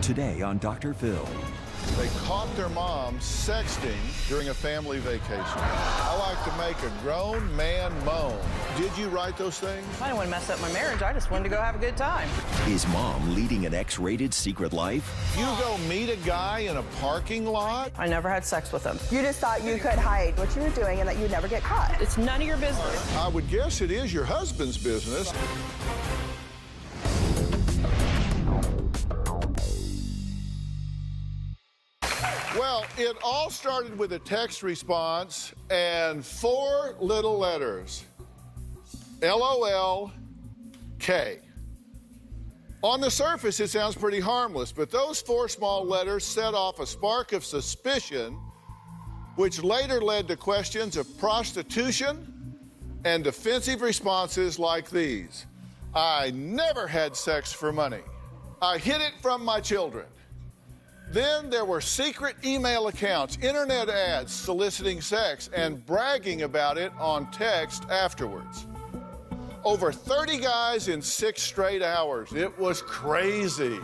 Today on Dr. Phil. They caught their mom sexting during a family vacation. I like to make a grown man moan. Did you write those things? I didn't want to mess up my marriage. I just wanted to go have a good time. Is mom leading an X-rated secret life? You go meet a guy in a parking lot? I never had sex with him. You just thought you could hide what you were doing and that you'd never get caught. It's none of your business. I would guess it is your husband's business. Well, it all started with a text response and 4 little letters. LOL, K. On the surface, it sounds pretty harmless, but those 4 small letters set off a spark of suspicion, which later led to questions of prostitution and defensive responses like these. I never had sex for money. I hid it from my children. Then there were secret email accounts, internet ads soliciting sex and bragging about it on text afterwards. Over 30 guys in 6 straight hours. It was crazy.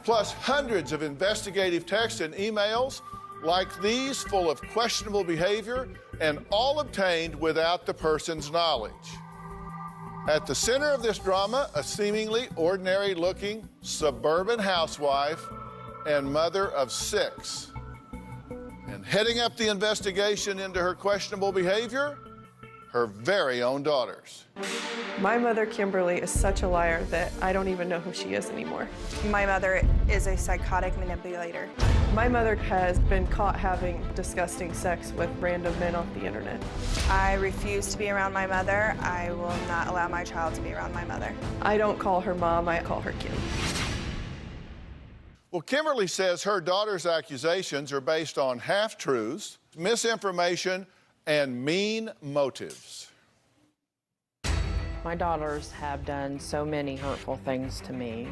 Plus hundreds of investigative texts and emails like these full of questionable behavior and all obtained without the person's knowledge. At the center of this drama, a seemingly ordinary-looking suburban housewife and mother of 6. And heading up the investigation into her questionable behavior, her very own daughters. My mother, Kimberly, is such a liar that I don't even know who she is anymore. My mother is a psychotic manipulator. My mother has been caught having disgusting sex with random men off the internet. I refuse to be around my mother. I will not allow my child to be around my mother. I don't call her mom, I call her Kim. Well, Kimberly says her daughter's accusations are based on half-truths, misinformation, and mean motives. My daughters have done so many hurtful things to me.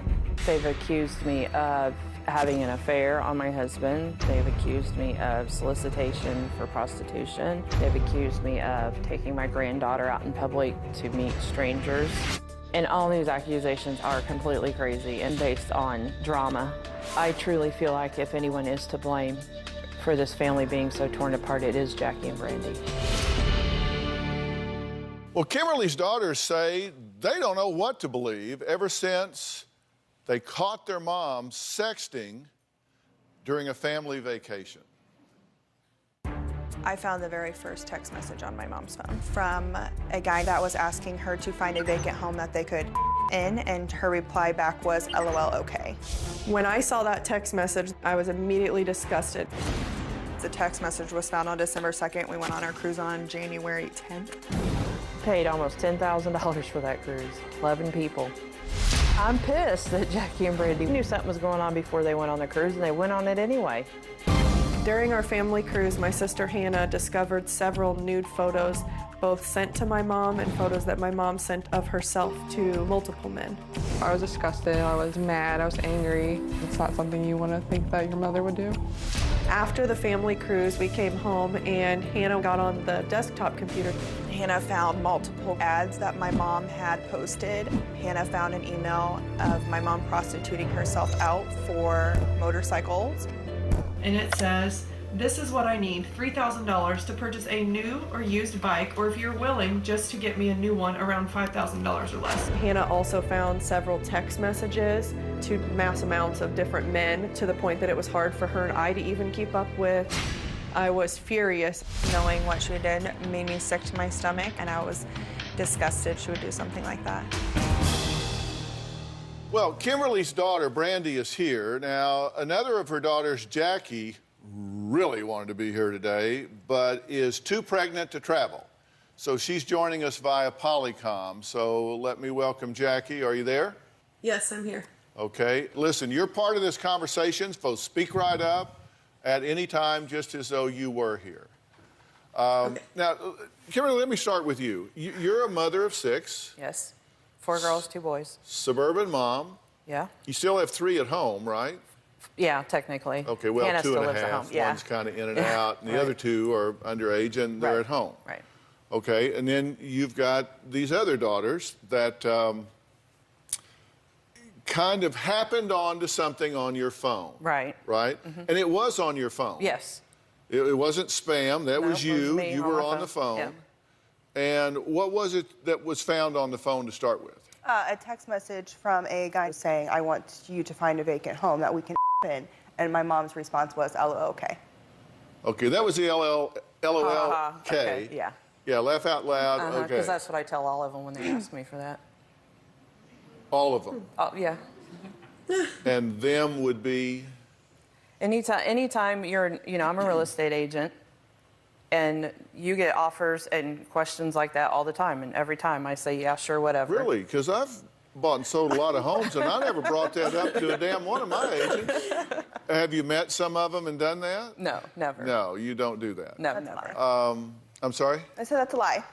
They've accused me of having an affair on my husband. They've accused me of solicitation for prostitution. They've accused me of taking my granddaughter out in public to meet strangers. And all these accusations are completely crazy and based on drama. I truly feel like if anyone is to blame for this family being so torn apart, it is Jackie and Brandy. Well, Kimberly's daughters say they don't know what to believe ever since they caught their mom sexting during a family vacation. I found the very first text message on my mom's phone from a guy that was asking her to find a vacant home that they could in, and her reply back was, LOL, okay. When I saw that text message, I was immediately disgusted. The text message was found on December 2nd. We went on our cruise on January 10th. Paid almost $10,000 for that cruise, 11 people. I'm pissed that Jackie and Brandy knew something was going on before they went on the cruise, and they went on it anyway. During our family cruise, my sister Hannah discovered several nude photos, both sent to my mom and photos that my mom sent of herself to multiple men. I was disgusted, I was mad, I was angry. It's not something you want to think that your mother would do. After the family cruise, we came home and Hannah got on the desktop computer. Hannah found multiple ads that my mom had posted. Hannah found an email of my mom prostituting herself out for motorcycles. And it says, this is what I need, $3,000 to purchase a new or used bike, or if you're willing, just to get me a new one around $5,000 or less. Hannah also found several text messages to mass amounts of different men to the point that it was hard for her and I to even keep up with. I was furious. Knowing what she did made me sick to my stomach, and I was disgusted she would do something like that. Well, Kimberly's daughter, Brandy, is here. Now, another of her daughters, Jackie, really wanted to be here today, but is too pregnant to travel. So she's joining us via Polycom. So let me welcome Jackie. Are you there? Yes, I'm here. Okay. Listen, you're part of this conversation, so speak right up at any time, just as though you were here. Okay. Now, Kimberly, let me start with you. You're a mother of 6. Yes. 4 girls, 2 boys. Suburban mom. Yeah. You still have 3 at home, right? Yeah, technically. Okay, well, Hannah 2 still and a lives at half. home. Yeah. One's kind of in and out, and the Right. other 2 are underage, and they're at home. Right. Okay, and then you've got these other daughters that kind of happened onto something on your phone. Right. Right? And it was on your phone. Yes. It wasn't spam. That was you. It was me You were on the phone. Yeah. And what was it that was found on the phone to start with? A text message from a guy saying, I want you to find a vacant home that we can in. And my mom's response was, LOL, okay. Okay, that was the LOL, Okay, yeah. Yeah, laugh out loud, okay. Because that's what I tell all of them when they ask me for that. All of them? Oh, yeah. And them would be? Anytime you're, I'm a real estate agent, and you get offers and questions like that all the time, and every time I say, yeah, sure, whatever. Really? Because I've bought and sold a lot of homes, and I never brought that up to a damn one of my agents. Have you met some of them and done that? No, never. No, you don't do that. No, That's never. I'm sorry? I said that's a lie.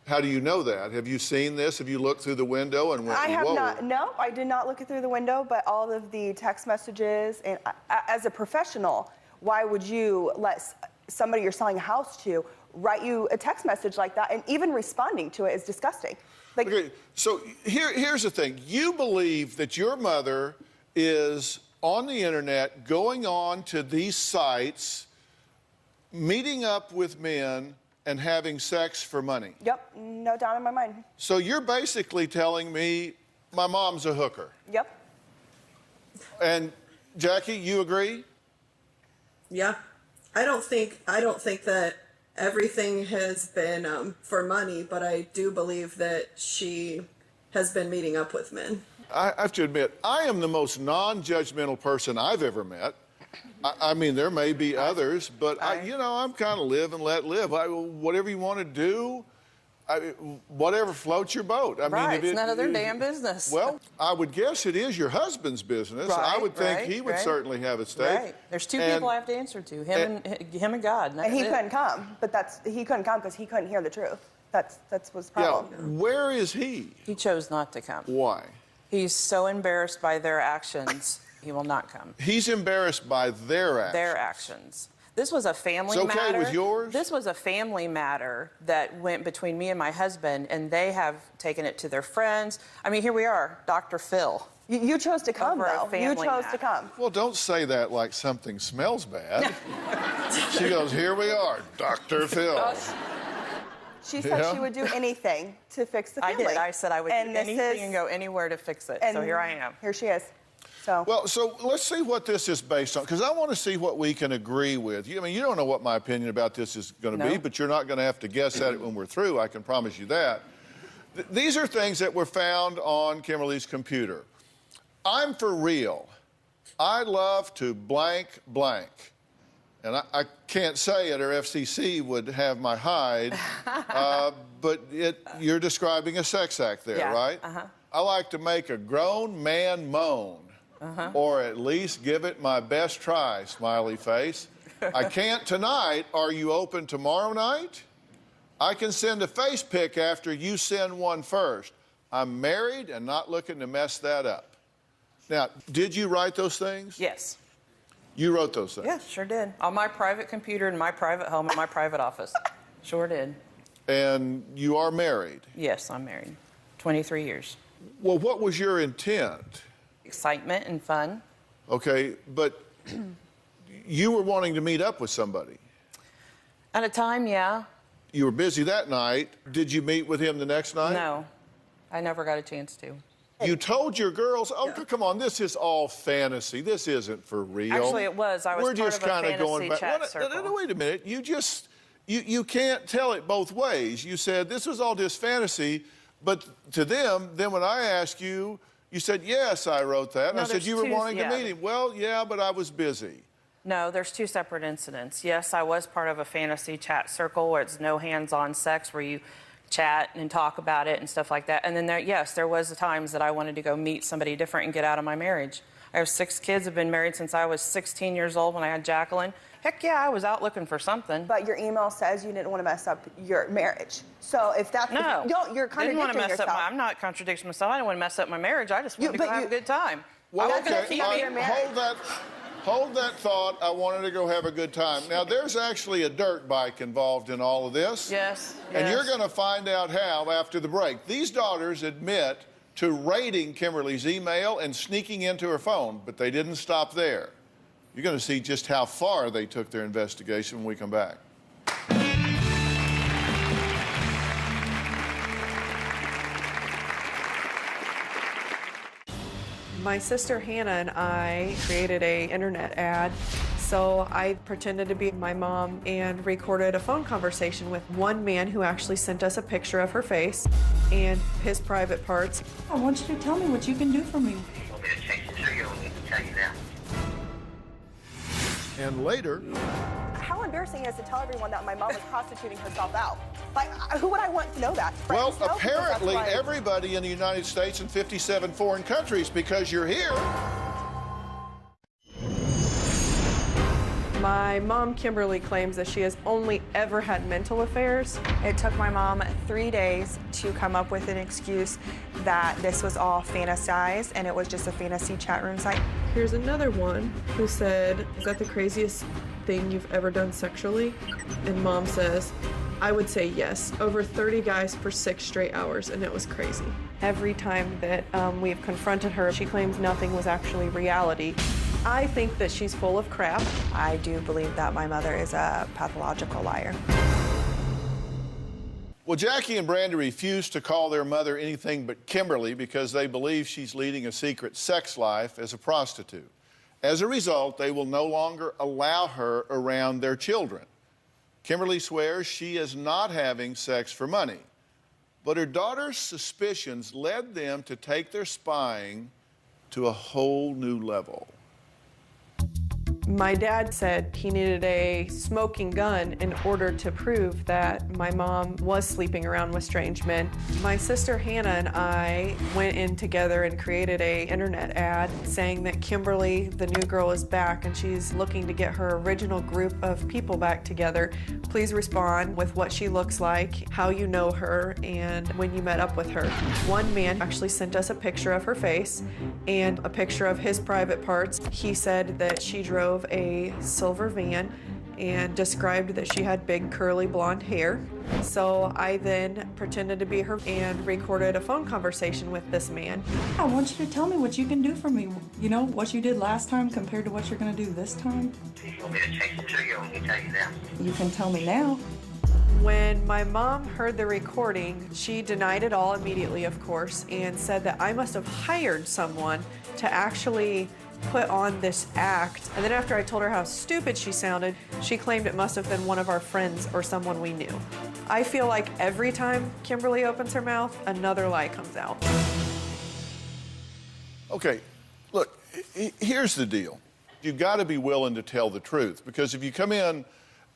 How do you know that? Have you seen this? Have you looked through the window and went, I have whoa? not. No, I did not look through the window, but all of the text messages, and as a professional, why would you let somebody you're selling a house to write you a text message like that, and even responding to it is disgusting. Like, okay, so here's the thing. You believe that your mother is on the internet, going on to these sites, meeting up with men, and having sex for money. Yep, no doubt in my mind. So you're basically telling me my mom's a hooker. Yep. And Jackie, you agree? Yeah. I don't think that everything has been for money, but I do believe that she has been meeting up with men. I have to admit, I am the most non-judgmental person I've ever met. I mean, there may be others, but I'm kind of live and let live. Whatever you want to do, whatever floats your boat. I mean, It's none of their damn business. Well, I would guess it is your husband's business. I would think he would certainly have a stake. Right. There's two people I have to answer to, him and God. And he couldn't come, but he couldn't come because he couldn't hear the truth. That's what's the problem. Yeah. Where is he? He chose not to come. Why? He's so embarrassed by their actions, he will not come. He's embarrassed by their actions. Their actions. This was a family matter. It's okay with yours? This was a family matter that went between me and my husband, and they have taken it to their friends. I mean, here we are, Dr. Phil. You chose to come, though. You chose to come. Well, don't say that like something smells bad. She goes, here we are, Dr. Phil. She said she would do anything to fix the family. I did. I said I would do anything and go anywhere to fix it. So here I am. Here she is. So. Well, so let's see what this is based on, because I want to see what we can agree with. I mean, you don't know what my opinion about this is going to be, but you're not going to have to guess at it when we're through. I can promise you that. These are things that were found on Kimberly's computer. I'm for real. I love to blank blank. And I can't say it or FCC would have my hide, but you're describing a sex act there, right? I like to make a grown man moan, or at least give it my best try, smiley face. I can't tonight. Are you open tomorrow night? I can send a face pic after you send one first. I'm married and not looking to mess that up. Now, did you write those things? Yes. You wrote those things? Yeah, sure did. On my private computer in my private home in my private office. Sure did. And you are married? Yes, I'm married. 23 years. Well, what was your intent? Excitement and fun. Okay, but you were wanting to meet up with somebody. At a time, yeah. You were busy that night. Did you meet with him the next night? No, I never got a chance to. You told your girls, oh, come on, this is all fantasy. This isn't for real. Actually, it was. I was We're part just of a kind of fantasy going back. chat circle. No, wait a minute. You can't tell it both ways. You said this was all just fantasy, but to them, then when I asked you, you said, yes, I wrote that. And I said, you were wanting to meet him. Well, yeah, but I was busy. No, there's two separate incidents. Yes, I was part of a fantasy chat circle where it's no hands-on sex, where you chat and talk about it and stuff like that. And then there was times that I wanted to go meet somebody different and get out of my marriage. I have 6 kids, have been married since I was 16 years old when I had Jacqueline. Heck yeah, I was out looking for something. But your email says you didn't want to mess up your marriage. So if that's you're contradicting yourself. I'm not contradicting myself. I didn't want to mess up my marriage. I just wanted to go have a good time. Well, okay, hold that thought. I wanted to go have a good time. Now, there's actually a dirt bike involved in all of this. Yes. And you're going to find out how after the break. These daughters admit to raiding Kimberly's email and sneaking into her phone, but they didn't stop there. You're going to see just how far they took their investigation when we come back. My sister Hannah and I created an internet ad. So I pretended to be my mom and recorded a phone conversation with one man who actually sent us a picture of her face and his private parts. I want you to tell me what you can do for me. You want me to change the serial? I need to tell you that. And later, How embarrassing it is to tell everyone that my mom was prostituting herself out. Like, who would I want to know that? well, Friends know? Because that's apparently why- everybody in the United States and 57 foreign countries, because you're here. My mom, Kimberly, claims that she has only ever had mental affairs. It took my mom 3 days to come up with an excuse that this was all fantasized and it was just a fantasy chat room site. Here's another one who said, "Is that the craziest thing you've ever done sexually?" And mom says, "I would say yes. Over 30 guys for 6 straight hours, and it was crazy." Every time that we've confronted her, she claims nothing was actually reality. I think that she's full of crap. I do believe that my mother is a pathological liar. Well, Jackie and Brandy refuse to call their mother anything but Kimberly because they believe she's leading a secret sex life as a prostitute. As a result, they will no longer allow her around their children. Kimberly swears she is not having sex for money, but her daughter's suspicions led them to take their spying to a whole new level. My dad said he needed a smoking gun in order to prove that my mom was sleeping around with strange men. My sister Hannah and I went in together and created an internet ad saying that Kimberly, the new girl, is back and she's looking to get her original group of people back together. Please respond with what she looks like, how you know her, and when you met up with her. One man actually sent us a picture of her face and a picture of his private parts. He said that she drove a silver van and described that she had big curly blonde hair. So I then pretended to be her and recorded a phone conversation with this man. I want you to tell me what you can do for me. You know, what you did last time compared to what you're going to do this time. You want me to change the serial? I need to tell you that. You can tell me now. When my mom heard the recording, she denied it all immediately, of course, and said that I must have hired someone to actually put on this act. And then after I told her how stupid she sounded, she claimed it must have been one of our friends or someone we knew. I feel like every time Kimberly opens her mouth, another lie comes out. Okay, look, here's the deal. You've got to be willing to tell the truth, because if you come in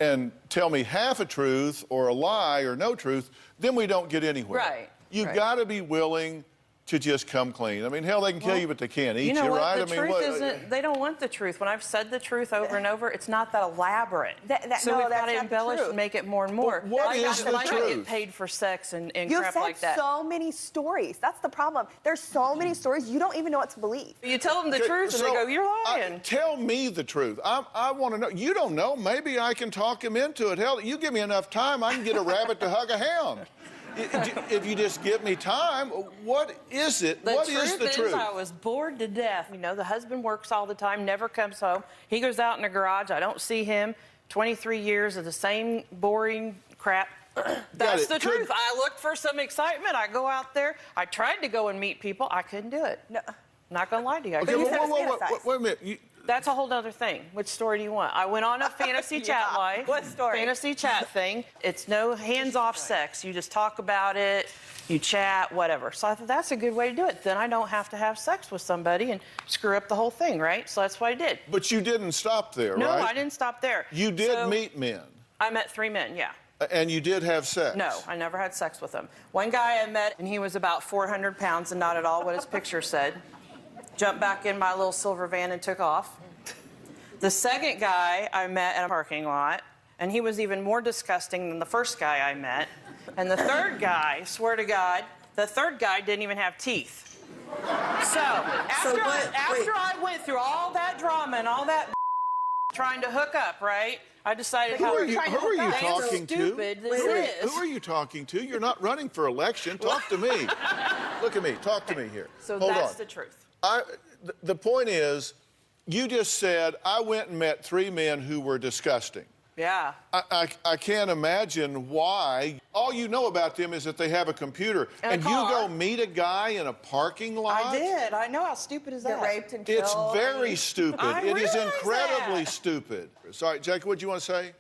and tell me half a truth or a lie or no truth, then we don't get anywhere. Right. You've got to be willing to just come clean. I mean, hell, they can kill you, but they can't eat you, know what? right? The I mean, truth what? isn't, they don't want the truth. When I've said the truth over and over, it's not that elaborate. So no, we've got that's to not the embellish truth. and make it more and more. What is the I truth? get paid for sex and You've crap said like that. so many stories. That's the problem. There's so many stories, you don't even know what to believe. You tell them the Okay, truth and so, they go, "You're lying." Tell me the truth. I want to know. You don't know. Maybe I can talk him into it. Hell, you give me enough time, I can get a rabbit to hug a hound. If you just give me time, what is it? What is the truth? I was bored to death. You know, the husband works all the time, never comes home. He goes out in the garage. I don't see him. 23 years of the same boring crap. That's the truth. I looked for some excitement. I go out there. I tried to go and meet people. I couldn't do it. No. Not going to lie to you. Okay, wait a minute. That's a whole other thing. Which story do you want? I went on a fantasy chat lie. What story? Fantasy chat thing. It's no hands-off sex. You just talk about it, you chat, whatever. So I thought that's a good way to do it. Then I don't have to have sex with somebody and screw up the whole thing, right? So that's what I did. But you didn't stop there, no, right? No, I didn't stop there. You did meet men. I met 3 men, yeah. And you did have sex? No, I never had sex with them. One guy I met, and he was about 400 pounds and not at all what his picture said. Jumped back in my little silver van and took off. The second guy I met at a parking lot, and he was even more disgusting than the first guy I met. And the third guy, swear to God, the third guy didn't even have teeth. So after I went through all that drama and all that, trying to hook up, right? I decided Who are you talking to? Stupid this is. Who are you talking to? You're not running for election. Talk to me. Look at me. Talk to me here. So Hold that's on. the truth. The point is, you just said, I went and met 3 men who were disgusting. Yeah. I can't imagine why. All you know about them is that they have a computer. And you go meet a guy in a parking lot? I did. I know. How stupid is that? Get raped and killed. It's very stupid. It is incredibly stupid. Sorry, Jackie, what do you want to say?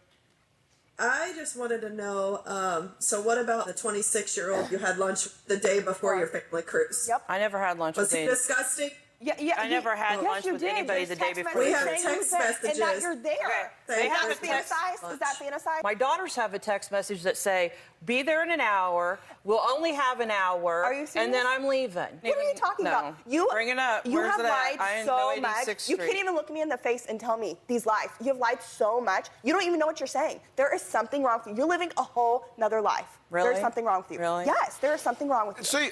I just wanted to know, so what about the 26-year-old you had lunch the day before your family cruise? Yep. I never had lunch with Was he disgusting? Yeah, I never had lunch with anybody the day before. We have text messages. And that you're there. They have a text. Is that fantasized? My daughters have a text message that say, be there in an hour, we'll only have an hour, are you serious? and then I'm leaving. What are you talking about? Bring it up. You Where's have it lied at? so much. You can't even look me in the face and tell me these lies. You have lied so much. You don't even know what you're saying. There is something wrong with you. You're living a whole nother life. Really? There's something wrong with you. Really? Yes, there is something wrong with you. See,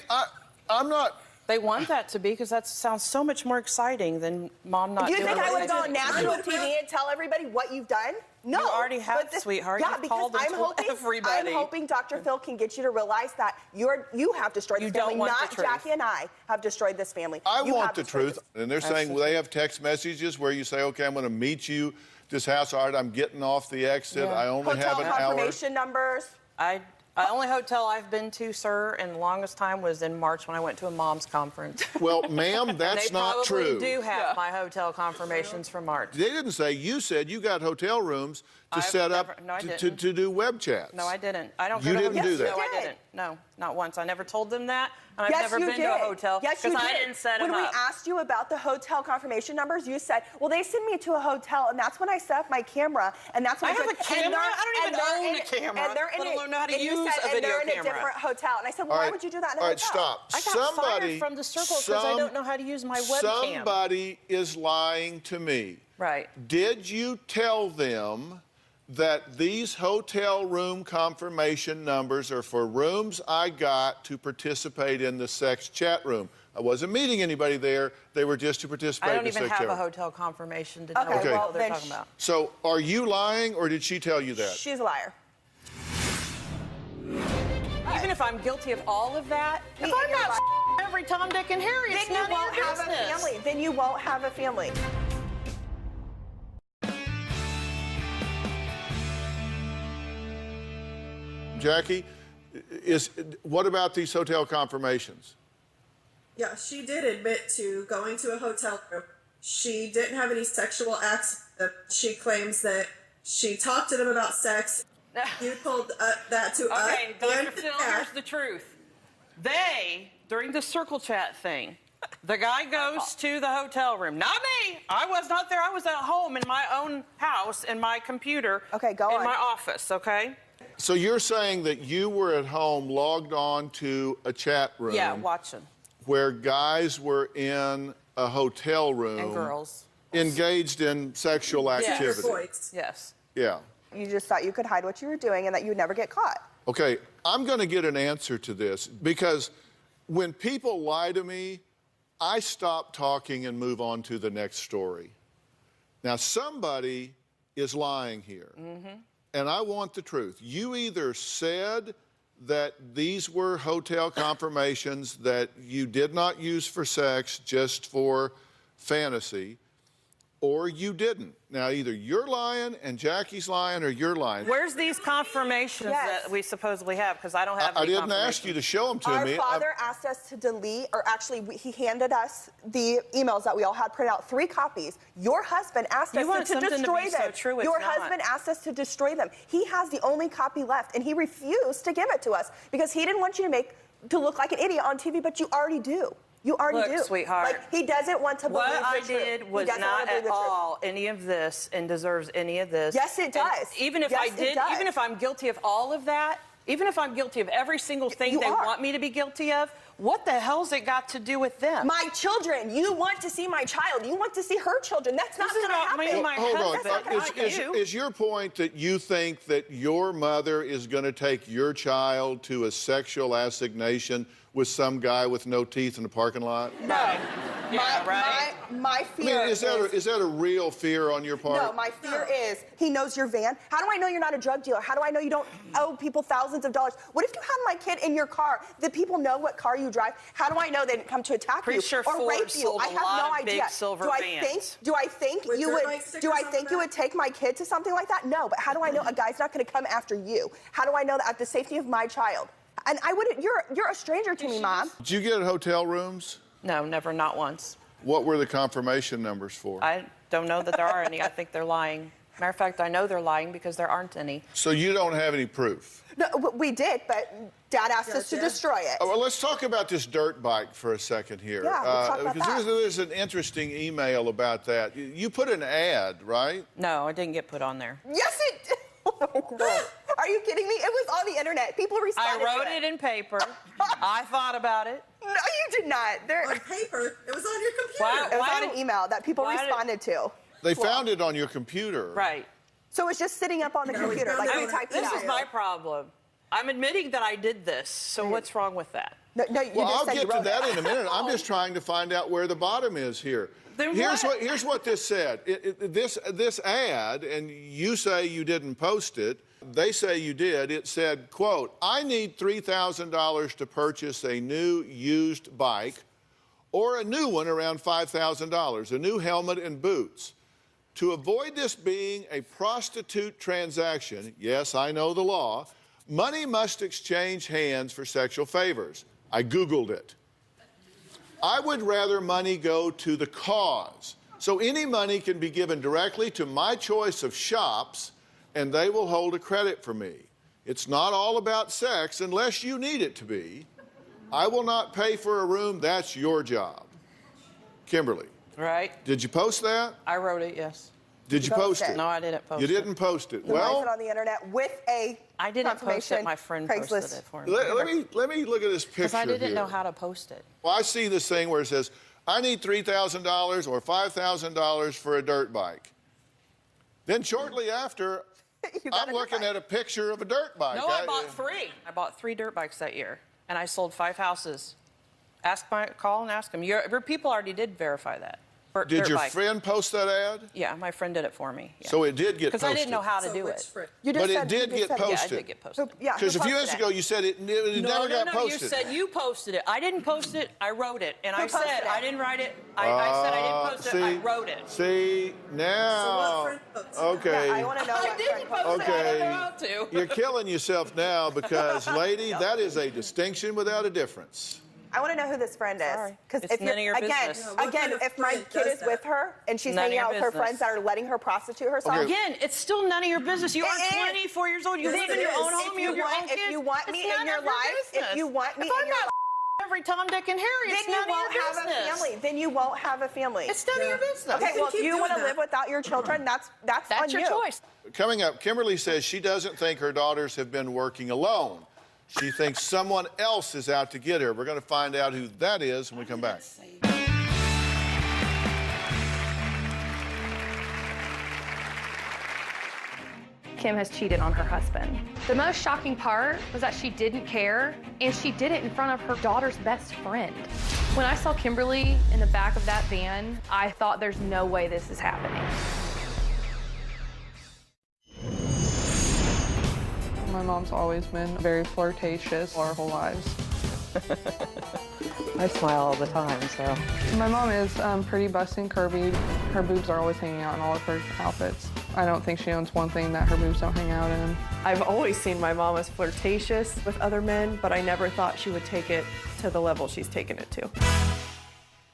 I'm not... They want that to be because that sounds so much more exciting than mom not Do you doing think I would it. go on national TV and tell everybody what you've done? No. You already have, sweetheart. Yeah, You've because called and told everybody. I'm hoping Dr. Phil can get you to realize that you have destroyed this family, not Jackie and I have destroyed this family. I want the truth. And they're saying they have text messages where you say, okay, I'm going to meet you at this house. All right, I'm getting off the exit. I only have an hour. Hotel confirmation numbers. The only hotel I've been to, sir, in the longest time was in March when I went to a mom's conference. Well, ma'am, that's not true. They probably do have my hotel confirmations from March. They didn't say. You said you got hotel rooms to set up to do web chats. No, I didn't. I don't. You didn't do that. No, I didn't. No, not once. I never told them that, and I've Yes, never been to a hotel because I didn't set them up. When we up. asked you about the hotel confirmation numbers, you said, "Well, they send me to a hotel, and that's when I set up my camera, and that's when I have a camera. I don't even own a camera. And they're in let alone know how to and you use said, a video and they're in camera. a different hotel." And I said, "Well, why would you do that in a hotel?" All right, stop. I got fired from the circle because I don't know how to use my webcam. Somebody is lying to me. Right. Did you tell them that these hotel room confirmation numbers are for rooms I got to participate in the sex chat room? I wasn't meeting anybody there. They were just to participate in the sex chat room. I don't even have a hotel confirmation to know what they're talking about. So are you lying, or did she tell you that? She's a liar. Even if I'm guilty of all of that, if I'm not every Tom, Dick, and Harry, it's none of your business. Then you won't have a family. Then you won't have a family. Jackie, what about these hotel confirmations? Yeah, she did admit to going to a hotel room. She didn't have any sexual acts. She claims that she talked to them about sex. You told that to us. Okay, Dr. Phil, here's the truth. During the circle chat thing, the guy goes to the hotel room. Not me. I was not there. I was at home in my own house, in my computer. Okay, go on. In my office, okay? So you're saying that you were at home logged on to a chat room. Yeah, watching. Where guys were in a hotel room. And girls. Engaged in sexual activity. Yes. Yeah. You just thought you could hide what you were doing and that you'd never get caught. Okay, I'm going to get an answer to this because when people lie to me, I stop talking and move on to the next story. Now, somebody is lying here, and I want the truth. You either said that these were hotel confirmations that you did not use for sex, just for fantasy, or you didn't. Now, either you're lying and Jackie's lying, or you're lying. Where's these confirmations that we supposedly have? Because I don't have any. I didn't ask you to show them to me. Our father asked us to delete, or actually, he handed us the emails that we all had printed out, 3 copies. Your husband asked us to destroy them. Your husband asked us to destroy them. He has the only copy left, and he refused to give it to us because he didn't want you to look like an idiot on TV, but you already do. You already do. Look, sweetheart. Like, he doesn't want to believe the truth. What I did was not at all any of this and deserves any of this. Yes, it does. And even if I did, even if I'm guilty of all of that, even if I'm guilty of every single thing they want me to be guilty of, What the hell's it got to do with them? My children. You want to see my child. You want to see her children. That's not going to happen. My Hold husband. on. Is your point that you think that your mother is going to take your child to a sexual assignation with some guy with no teeth in the parking lot? No. Yeah, right. My fear is that a real fear on your part? No, my fear is he knows your van. How do I know you're not a drug dealer? How do I know you don't owe people thousands of dollars? What if you had my kid in your car? Did people know what car you drive? How do I know they didn't come to attack Pretty you sure or Ford rape you? sold I a have lot no of idea. big silver vans. Do I think With you dirt would? bike stickers Do I on think the you would take my kid to something like that? No, but how do I know a guy's not going to come after you? How do I know that at the safety of my child? And I wouldn't. You're a stranger to me, Mom. Did you get hotel rooms? No, never, not once. What were the confirmation numbers for? I don't know that there are any. I think they're lying. Matter of fact, I know they're lying because there aren't any. So you don't have any proof? No, we did, but Dad asked us to destroy it. Oh, well, let's talk about this dirt bike for a second here. Yeah, let's talk about because that. there's an interesting email about that. You put an ad, right? No, I didn't get put on there. Yes, it did. Are you kidding me? It was on the internet. People responded. I wrote it in paper. I thought about it. No, you did not. On paper, it was on your computer. It was on an email that people responded to. They found it on your computer. Right. So it's just sitting up on the computer, like we typed it out. This is my problem. I'm admitting that I did this, so what's wrong with that? No, you Well, just I'll said get you to wrote that it. in a minute. I'm just trying to find out where the bottom is here. Then Here's what this said. This ad, and you say you didn't post it. They say you did. It said, quote, I need $3,000 to purchase a new used bike or a new one around $5,000, a new helmet and boots. To avoid this being a prostitute transaction, yes, I know the law, money must exchange hands for sexual favors. I Googled it. I would rather money go to the cause. So any money can be given directly to my choice of shops, and they will hold a credit for me. It's not all about sex unless you need it to be. I will not pay for a room. That's your job. Kimberly. Right. Did you post that? I wrote it, yes. Did you post it? No, I didn't post You it. didn't post it. You Well, posted on the internet with a I didn't post it. My friend posted Craigslist. it for me. let me look at this picture Because I didn't here. know how to post it. Well, I see this thing where it says, I need $3,000 or $5,000 for a dirt bike. Then shortly after, I'm looking at a picture of a dirt bike. No, I bought three. I bought 3 dirt bikes that year, and I sold 5 houses. Call and ask them. Your people already did verify that. Did your friend post that ad? Yeah, my friend did it for me. Yeah. So it did get posted. Because I didn't know how to do it. But it did get posted. Yeah, I did get posted. Because a few minutes ago you said it never got posted. You said you posted it. I didn't post it. I wrote it. And I said I didn't write it. I said I didn't post it. I wrote it. See, now. Okay. Yeah, I want to know I didn't post it. I don't know how to. You're killing yourself now because, lady, that is a distinction without a difference. I want to know who this friend is. Because It's none of your business. Again, if my kid is with her and she's None of hanging your out with her business. friends that are letting her prostitute herself. Okay. Again, it's still none of your business. You are It is. 24 years old. You Yes, live in it your is. own home. You have your own kids. If you want It's me none in your of your life, business. if you want me If I'm in your not life, every Tom, Dick, and Harry, then it's you none of your won't have a business. family. Then you won't have a family. It's none of your business. Okay, well, if keep you doing want to that. live without your children, that's on your you. choice. Coming up, Kimberly says she doesn't think her daughters have been working alone. She thinks someone else is out to get her. We're going to find out who that is when we come back. Kim has cheated on her husband. The most shocking part was that she didn't care, and she did it in front of her daughter's best friend. When I saw Kimberly in the back of that van, I thought there's no way this is happening. My mom's always been very flirtatious our whole lives. I smile all the time, so. My mom is pretty busty and curvy. Her boobs are always hanging out in all of her outfits. I don't think she owns one thing that her boobs don't hang out in. I've always seen my mom as flirtatious with other men, but I never thought she would take it to the level she's taken it to.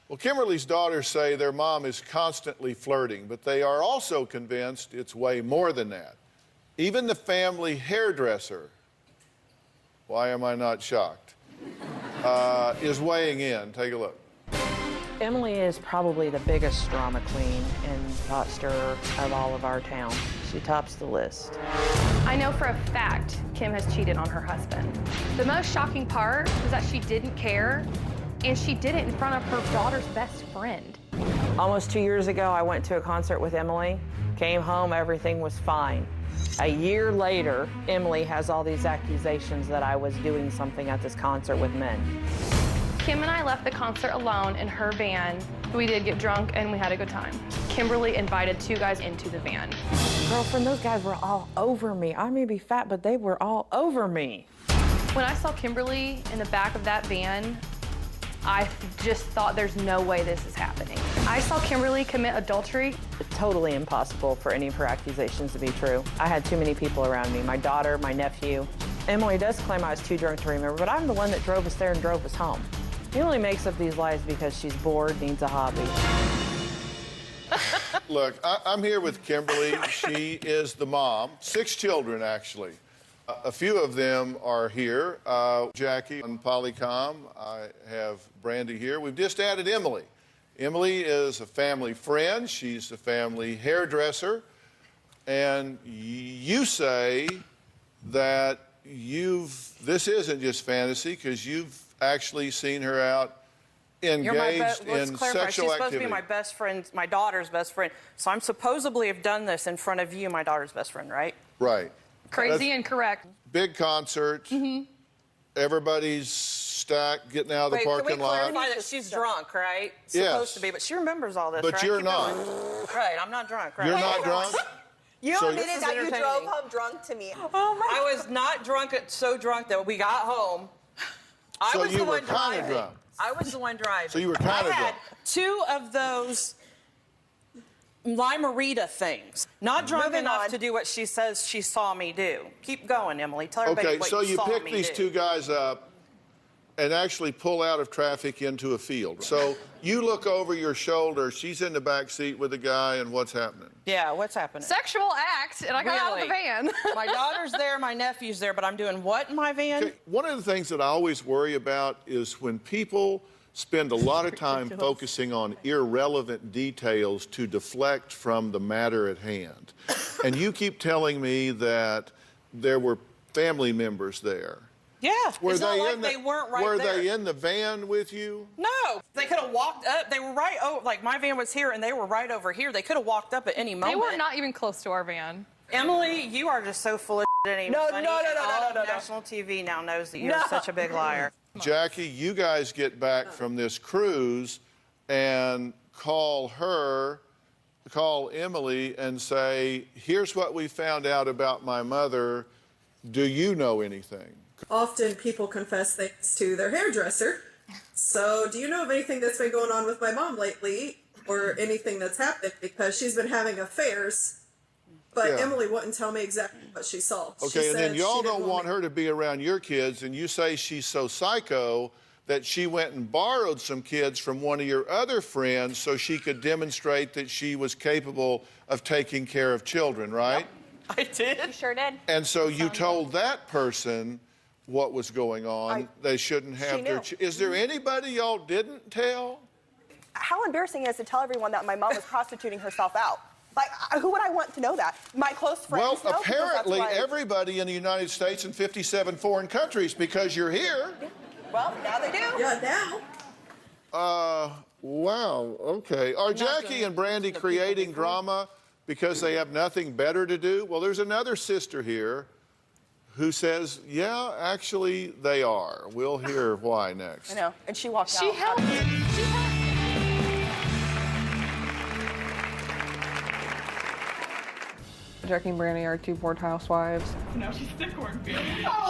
Well, Kimberly's daughters say their mom is constantly flirting, but they are also convinced it's way more than that. Even the family hairdresser, why am I not shocked, is weighing in. Take a look. Emily is probably the biggest drama queen and pot stirrer of all of our town. She tops the list. I know for a fact Kim has cheated on her husband. The most shocking part was that she didn't care, and she did it in front of her daughter's best friend. Almost 2 years ago, I went to a concert with Emily. Came home, everything was fine. A year later, Emily has all these accusations that I was doing something at this concert with men. Kim and I left the concert alone in her van. We did get drunk and we had a good time. Kimberly invited 2 guys into the van. Girlfriend, those guys were all over me. I may be fat, but they were all over me. When I saw Kimberly in the back of that van, I just thought there's no way this is happening. I saw Kimberly commit adultery. It's totally impossible for any of her accusations to be true. I had too many people around me, my daughter, my nephew. Emily does claim I was too drunk to remember, but I'm the one that drove us there and drove us home. Emily makes up these lies because she's bored, needs a hobby. Look, I'm here with Kimberly. She is the mom. 6 children, actually. A few of them are here. Jackie on Polycom. I have Brandy here. We've just added Emily. Emily is a family friend. She's a family hairdresser. And you say that this isn't just fantasy because you've actually seen her out engaged in sexual activity. She's supposed to be my best friend, my daughter's best friend. So I'm supposedly have done this in front of you, my daughter's best friend, right? Right. Crazy and correct. Big concert. Everybody's stacked, getting out of the parking lot. Can we clarify that she's drunk, right? Yes. Supposed to be, but she remembers all this, but right? you're Keep not. going. Right, I'm not drunk, right? You're not drunk? You So admitted that you drove home drunk to me. Oh my! I was not drunk, so drunk that we got home. I So was you the were one kind of driving. drunk. I was the one driving. So you were kind of I had drunk. 2 of those Limerita things. Not drunk Moving enough on. to do what she says she saw me do. Keep going, Emily. Tell everybody Okay, what so you saw pick me these do. 2 guys up and actually pull out of traffic into a field. So you look over your shoulder, she's in the back seat with a guy, and what's happening? Yeah, what's happening? Sexual act, and I got out of the van. My daughter's there, my nephew's there, but I'm doing what in my van? Okay, one of the things that I always worry about is when people spend a lot of time focusing on irrelevant details to deflect from the matter at hand. And you keep telling me that there were family members there. Yeah, Were it's they not like in they weren't right Were there. they in the van with you? No, they could have walked up. They were right, like my van was here and they were right over here. They could have walked up at any moment. They were not even close to our van. Emily, you are just so full of shit. It ain't even funny. No. National TV now knows that you're such a big liar. Jackie, you guys get back from this cruise and call Emily and say, here's what we found out about my mother. Do you know anything? Often people confess things to their hairdresser. So, do you know of anything that's been going on with my mom lately, or anything that's happened? Because she's been having affairs, but Yeah. Emily wouldn't tell me exactly what she saw. Okay, and then y'all don't want her to be around your kids, and you say she's so psycho that she went and borrowed some kids from one of your other friends so she could demonstrate that she was capable of taking care of children, right? I did. You sure did. And so you told that person what was going on. They shouldn't have their... Is there anybody y'all didn't tell? How embarrassing it is to tell everyone that my mom was prostituting herself out. Like, who would I want to know that? My close friends Well, know, because that's apparently why- everybody in the United States and 57 foreign countries, because you're here. Well, now they do. Yeah, now. Wow, okay. Are Jackie and Brandy creating drama because they have nothing better to do? Well, there's another sister here who says, yeah, actually, they are. We'll hear why next. I know, and she walked out. She helped. Jackie and Brandy are 2 bored housewives. No, she's the cornfield.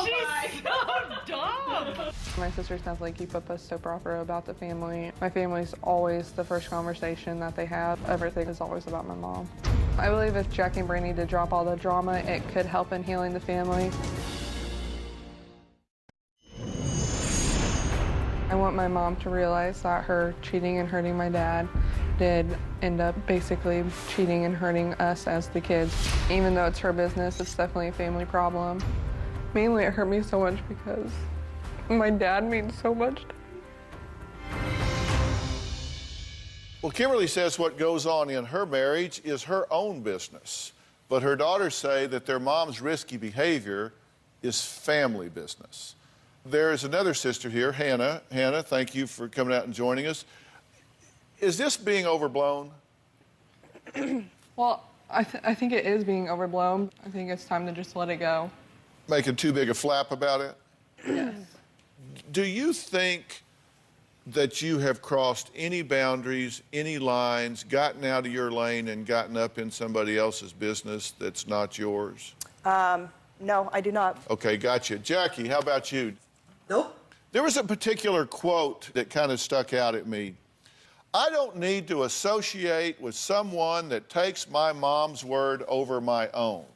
She's so dumb. My sisters definitely keep up a soap opera about the family. My family's always the first conversation that they have. Everything is always about my mom. I believe if Jackie and Brandy did drop all the drama, it could help in healing the family. I want my mom to realize that her cheating and hurting my dad did end up basically cheating and hurting us as the kids. Even though it's her business, it's definitely a family problem. Mainly it hurt me so much because my dad means so much to me. Well, Kimberly says what goes on in her marriage is her own business. But her daughters say that their mom's risky behavior is family business. There is another sister here, Hannah. Hannah, thank you for coming out and joining us. Is this being overblown? Well, I think it is being overblown. I think it's time to just let it go. Making too big a flap about it? Yes. Do you think that you have crossed any boundaries, any lines, gotten out of your lane and gotten up in somebody else's business that's not yours? No, I do not. Okay, gotcha. Jackie, how about you? Nope. There was a particular quote that kind of stuck out at me. I don't need to associate with someone that takes my mom's word over my own.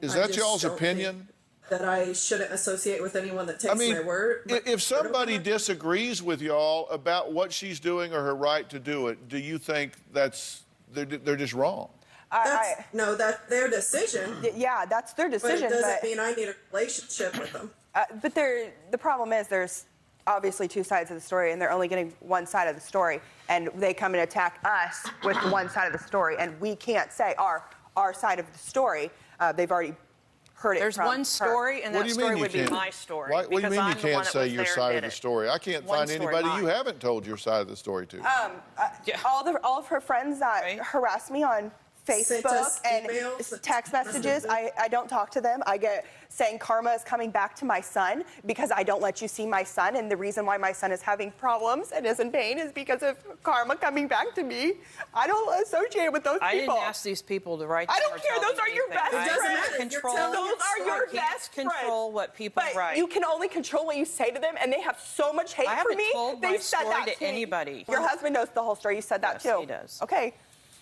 Is that y'all's opinion? That I shouldn't associate with anyone that takes my word. If somebody disagrees with y'all about what she's doing or her right to do it, do you think they're just wrong? No, that's their decision. Yeah, that's their decision. But it doesn't mean I need a relationship with them. But the problem is there's obviously two sides of the story, and they're only getting one side of the story. And they come and attack us with one side of the story, and we can't say our side of the story. They've already heard it. There's one story, and that story would be my story. What do you mean you can't say your side of the story? I can't find anybody you haven't told your side of the story to. All of her friends that harass me on Facebook and text messages, I don't talk to them. I get saying karma is coming back to my son because I don't let you see my son, and the reason why my son is having problems and is in pain is because of karma coming back to me. I don't associate with those people. I didn't ask these people to write. I don't care. Those are your best friends. It doesn't matter. Those are your best friends. Control what people write. You can only control what you say to them, and they have so much hate for me. They said that to anybody. Your husband knows the whole story. You said that too. Yes, he does. Okay.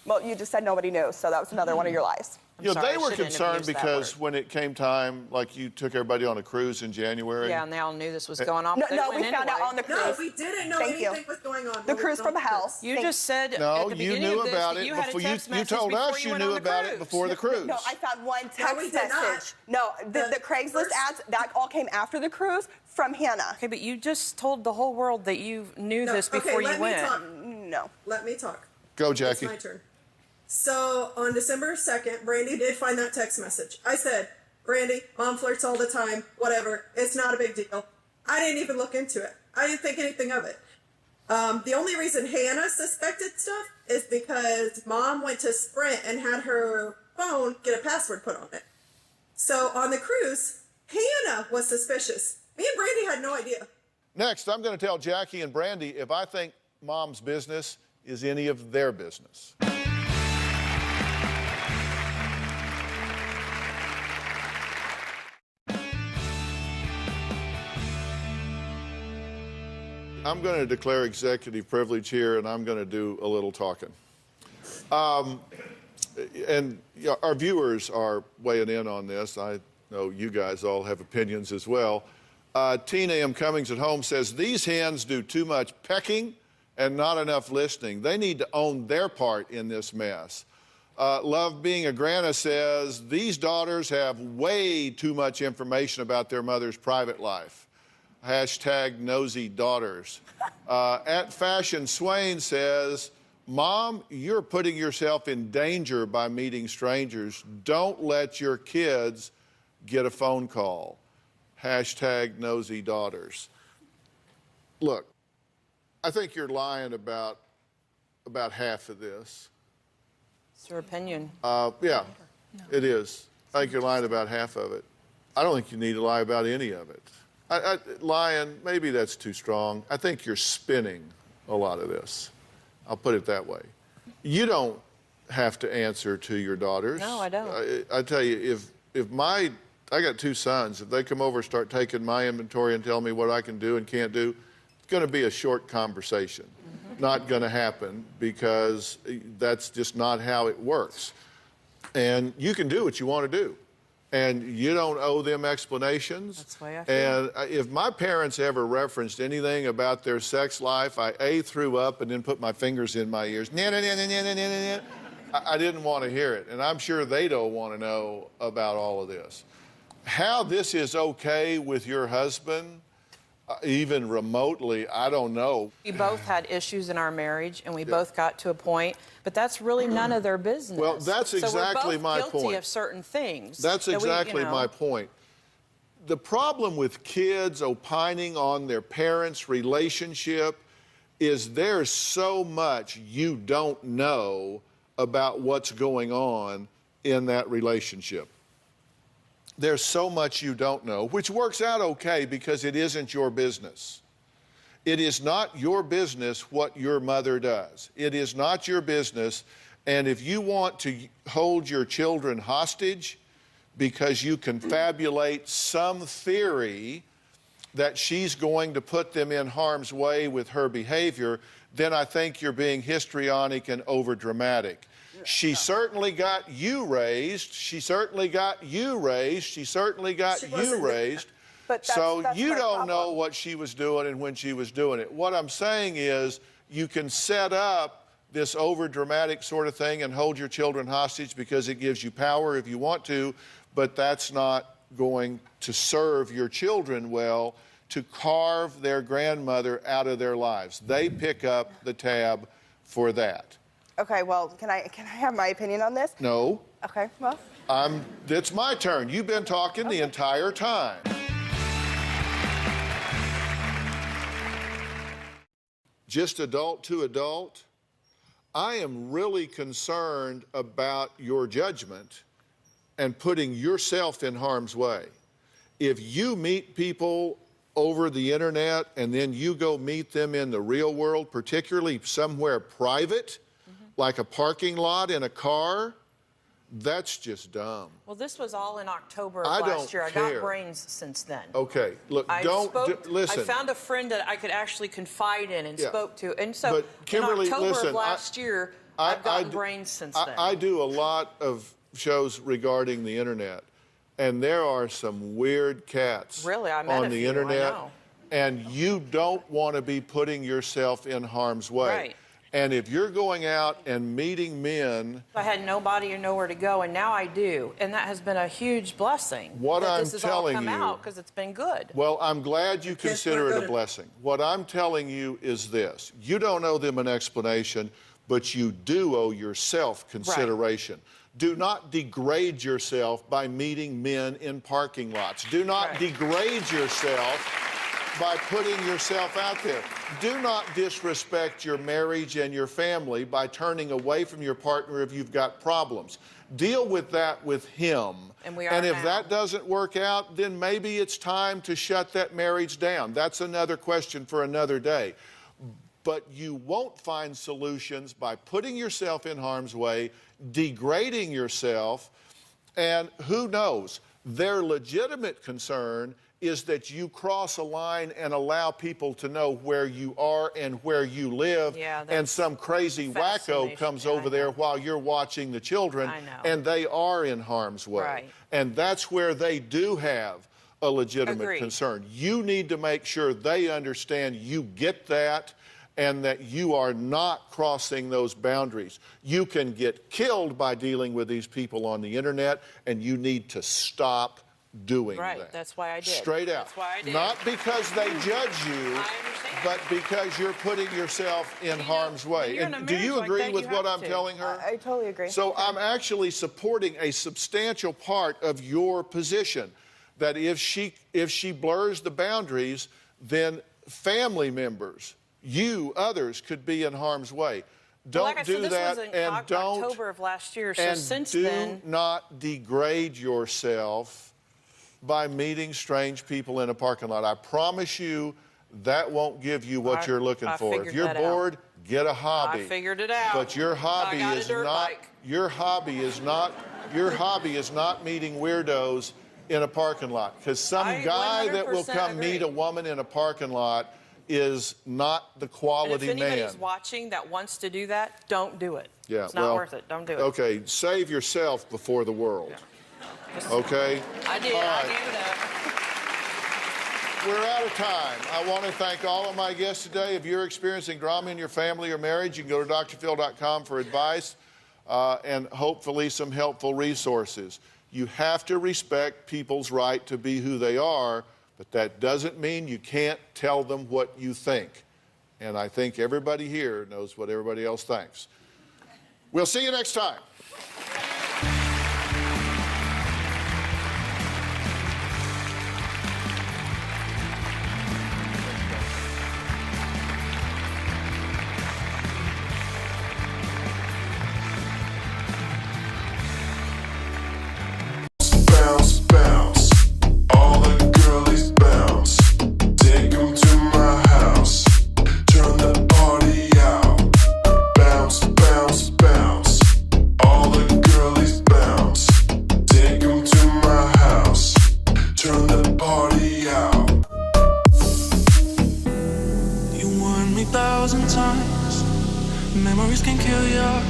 Well, you just said nobody knew, so that was another one of your lies. They were concerned because when it came time, like you took everybody on a cruise in January. Yeah, and they all knew this was going on. No, we found out on the cruise. No, we didn't know anything was going on. The cruise from hell. You just said no, at the beginning you knew of this about that it you had a before text you message told before us you you went knew on the about cruise. it before the cruise. No, I found one text we did message. not. No, the Craigslist ads, that all came after the cruise from Hannah. Okay, but you just told the whole world that you knew this before you went. No. Let me talk. Go, Jackie. It's my turn. So on December 2nd, Brandy did find that text message. I said, Brandy, mom flirts all the time, whatever. It's not a big deal. I didn't even look into it. I didn't think anything of it. The only reason Hannah suspected stuff is because mom went to Sprint and had her phone get a password put on it. So on the cruise, Hannah was suspicious. Me and Brandy had no idea. Next, I'm going to tell Jackie and Brandy if I think mom's business is any of their business. I'm going to declare executive privilege here, and I'm going to do a little talking. And our viewers are weighing in on this. I know you guys all have opinions as well. Tina M. Cummings at home says, these hens do too much pecking and not enough listening. They need to own their part in this mess. Love Being a Grana says, these daughters have way too much information about their mother's private life. Hashtag nosy daughters. At Fashion Swain says, Mom, you're putting yourself in danger by meeting strangers. Don't let your kids get a phone call. Hashtag nosy daughters. Look, I think you're lying about half of this. It's your opinion. Yeah, it is. I think you're lying about half of it. I don't think you need to lie about any of it. Lying, maybe that's too strong. I think you're spinning a lot of this. I'll put it that way. You don't have to answer to your daughters. No, I don't. I tell you, I got two sons. If they come over and start taking my inventory and tell me what I can do and can't do, it's going to be a short conversation. Not going to happen because that's just not how it works. And you can do what you want to do. And you don't owe them explanations. That's the way I feel. And if my parents ever referenced anything about their sex life, I threw up and then put my fingers in my ears. I didn't want to hear it. And I'm sure they don't want to know about all of this. How this is okay with your husband, even remotely, I don't know. We both had issues in our marriage, and we both got to a point, but that's really none of their business. Well, that's exactly my point. So we're both guilty of certain things. That's exactly my point. The problem with kids opining on their parents' relationship is there's so much you don't know about what's going on in that relationship. There's so much you don't know, which works out okay because it isn't your business. It is not your business what your mother does. It is not your business. And if you want to hold your children hostage because you confabulate some theory that she's going to put them in harm's way with her behavior, then I think you're being histrionic and overdramatic. She certainly got you raised. She certainly got you raised. She certainly got you raised. So you don't know what she was doing and when she was doing it. What I'm saying is you can set up this overdramatic sort of thing and hold your children hostage because it gives you power if you want to, but that's not going to serve your children well to carve their grandmother out of their lives. They pick up the tab for that. Okay, well, can I have my opinion on this? No. Okay, well. It's my turn. You've been talking the entire time. Just adult to adult, I am really concerned about your judgment and putting yourself in harm's way. If you meet people over the internet and then you go meet them in the real world, particularly somewhere private, like a parking lot in a car, that's just dumb. Well, this was all in October of last year. I got brains since then. Okay, look, listen. I found a friend that I could actually confide in and spoke to. And so but Kimberly, in October listen, of last year, I've gotten brains since then. I do a lot of shows regarding the internet, and there are some weird cats on the internet. I know. And you don't want to be putting yourself in harm's way. Right. And if you're going out and meeting men... I had nobody or nowhere to go, and now I do. And that has been a huge blessing. What I'm this has telling all come you... out because it's been good. Well, I'm glad you consider it a blessing. What I'm telling you is this. You don't owe them an explanation, but you do owe yourself consideration. Right. Do not degrade yourself by meeting men in parking lots. Do not degrade yourself by putting yourself out there. Do not disrespect your marriage and your family by turning away from your partner if you've got problems. Deal with that with him. And if that doesn't work out, then maybe it's time to shut that marriage down. That's another question for another day. But you won't find solutions by putting yourself in harm's way, degrading yourself, and who knows, their legitimate concern is that you cross a line and allow people to know where you are and where you live, and some crazy wacko comes over there while you're watching the children, and they are in harm's way. Right. And that's where they do have a legitimate concern. You need to make sure they understand you get that and that you are not crossing those boundaries. You can get killed by dealing with these people on the internet, and you need to stop doing that. Right, that's why I did. Straight out. That's why I did. Not because they judge you, but because you're putting yourself in harm's way. And do you agree with what I'm telling her? I totally agree. So I'm actually supporting a substantial part of your position, that if she blurs the boundaries, then family members, you, others, could be in harm's way. Don't do that, and don't. October of last year, so since then, do not degrade yourself by meeting strange people in a parking lot. I promise you that won't give you what you're looking for. If you're bored, get a hobby. I figured it out. But your hobby is not your hobby is not meeting weirdos in a parking lot. Because some guy that will come meet a woman in a parking lot is not the quality man. If anybody's watching that wants to do that, don't do it. Yeah, it's not worth it. Don't do it. Okay, save yourself before the world. Yeah. Okay? I did. All right. I gave it up. We're out of time. I want to thank all of my guests today. If you're experiencing drama in your family or marriage, you can go to drphil.com for advice and hopefully some helpful resources. You have to respect people's right to be who they are, But that doesn't mean you can't tell them what you think. And I think everybody here knows what everybody else thinks. We'll see you next time. Bounce, bounce, all the girlies bounce. Take 'em to my house, turn the party out. Bounce, bounce, bounce, all the girlies bounce. Take 'em to my house, turn the party out. You warned me 1,000 times, memories can kill ya,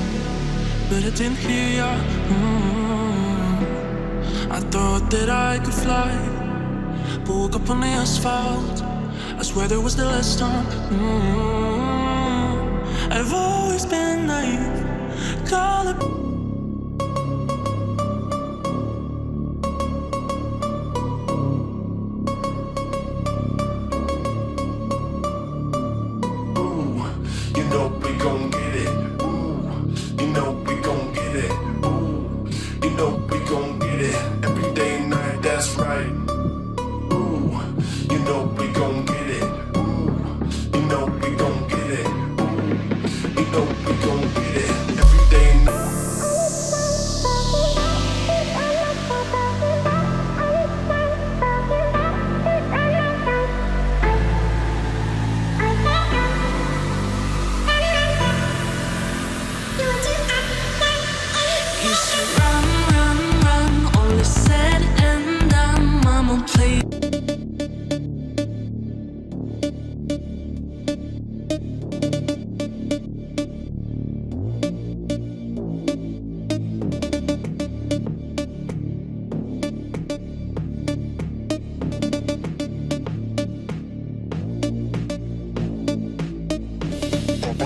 but I didn't hear ya. I thought that I could fly, but woke up on the asphalt. I swear there was still a storm. I've always been naive, call it